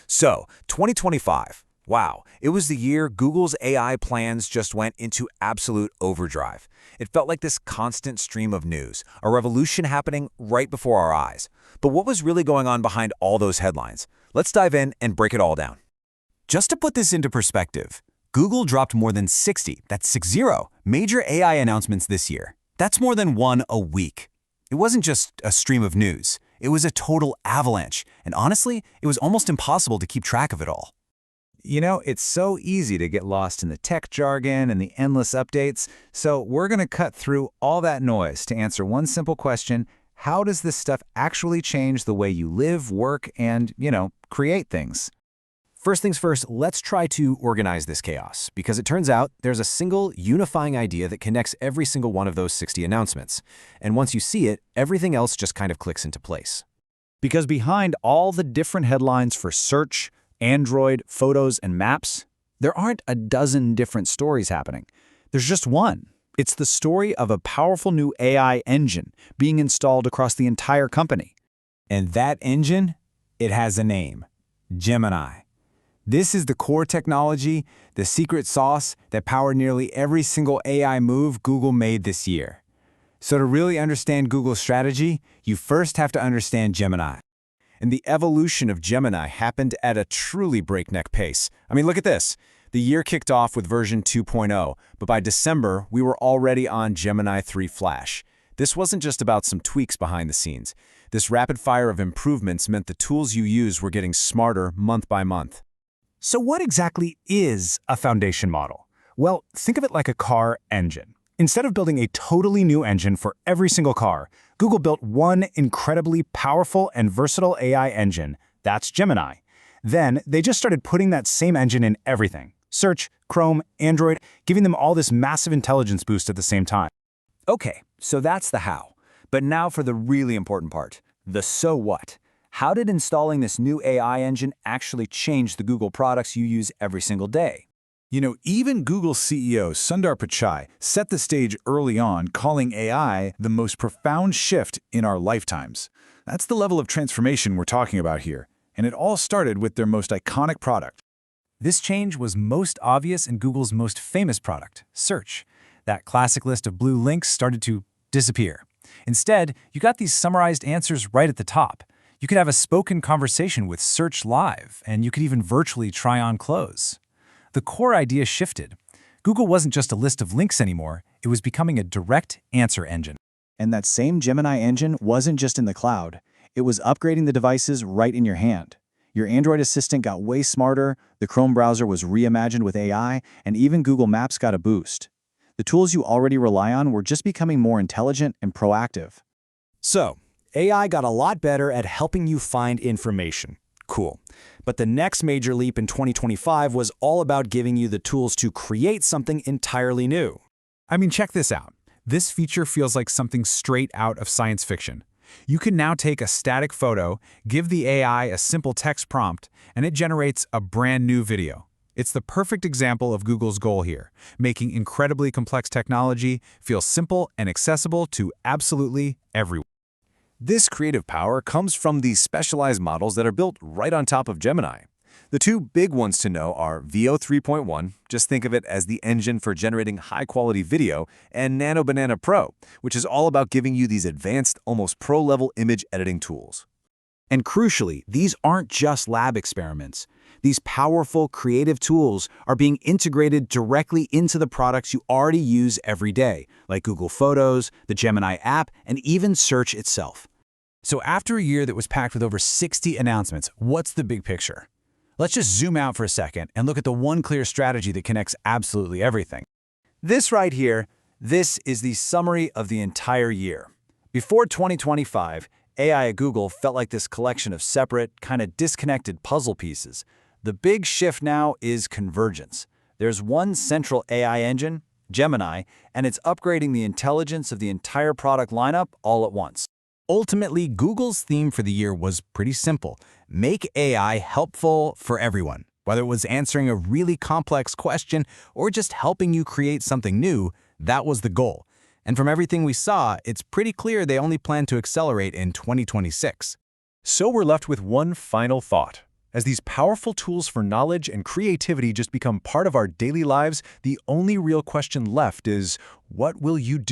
So, 2025. Wow, it was the year Google's AI plans just went into absolute overdrive. It felt like this constant stream of news, a revolution happening right before our eyes. But what was really going on behind all those headlines? Let's dive in and break it all down. Just to put this into perspective, Google dropped more than 60, that's 60, major AI announcements this year. That's more than one a week. It wasn't just a stream of news. It was a total avalanche, and honestly, it was almost impossible to keep track of it all. You know, it's so easy to get lost in the tech jargon and the endless updates, so we're going to cut through all that noise to answer one simple question: how does this stuff actually change the way you live, work, and, create things? First things first, let's try to organize this chaos, because it turns out there's a single unifying idea that connects every single one of those 60 announcements. And once you see it, everything else just kind of clicks into place. Because behind all the different headlines for search, Android, photos, and maps, there aren't a dozen different stories happening. There's just one. It's the story of a powerful new AI engine being installed across the entire company. And that engine, it has a name: Gemini. This is the core technology, the secret sauce that powered nearly every single AI move Google made this year. So to really understand Google's strategy, you first have to understand Gemini. And the evolution of Gemini happened at a truly breakneck pace. I mean, look at this. The year kicked off with version 2.0, but by December, we were already on Gemini 3 Flash. This wasn't just about some tweaks behind the scenes. This rapid fire of improvements meant the tools you use were getting smarter month by month. So what exactly is a foundation model? Well, think of it like a car engine. Instead of building a totally new engine for every single car, Google built one incredibly powerful and versatile AI engine. That's Gemini. Then they just started putting that same engine in everything: Search, Chrome, Android, giving them all this massive intelligence boost at the same time. Okay, so that's the how. But now for the really important part, the so what. How did installing this new AI engine actually change the Google products you use every single day? You know, even Google CEO Sundar Pichai set the stage early on, calling AI the most profound shift in our lifetimes. That's the level of transformation we're talking about here, and it all started with their most iconic product. This change was most obvious in Google's most famous product, Search. That classic list of blue links started to disappear. Instead, you got these summarized answers right at the top. You could have a spoken conversation with Search Live, and you could even virtually try on clothes. The core idea shifted. Google wasn't just a list of links anymore, it was becoming a direct answer engine. And that same Gemini engine wasn't just in the cloud. It was upgrading the devices right in your hand. Your Android assistant got way smarter, the Chrome browser was reimagined with AI, and even Google Maps got a boost. The tools you already rely on were just becoming more intelligent and proactive. So, AI got a lot better at helping you find information. Cool. But the next major leap in 2025 was all about giving you the tools to create something entirely new. I mean, check this out. This feature feels like something straight out of science fiction. You can now take a static photo, give the AI a simple text prompt, and it generates a brand new video. It's the perfect example of Google's goal here, making incredibly complex technology feel simple and accessible to absolutely everyone. This creative power comes from these specialized models that are built right on top of Gemini. The two big ones to know are VO 3.1, just think of it as the engine for generating high-quality video, and Nano Banana Pro, which is all about giving you these advanced, almost pro-level image editing tools. And crucially, these aren't just lab experiments. These powerful, creative tools are being integrated directly into the products you already use every day, like Google Photos, the Gemini app, and even Search itself. So after a year that was packed with over 60 announcements, what's the big picture? Let's just zoom out for a second and look at the one clear strategy that connects absolutely everything. This right here, this is the summary of the entire year. Before 2025, AI at Google felt like this collection of separate, kind of disconnected puzzle pieces. The big shift now is convergence. There's one central AI engine, Gemini, and it's upgrading the intelligence of the entire product lineup all at once. Ultimately, Google's theme for the year was pretty simple: make AI helpful for everyone. Whether it was answering a really complex question or just helping you create something new, that was the goal. And from everything we saw, it's pretty clear they only plan to accelerate in 2026. So we're left with one final thought. As these powerful tools for knowledge and creativity just become part of our daily lives, the only real question left is, what will you do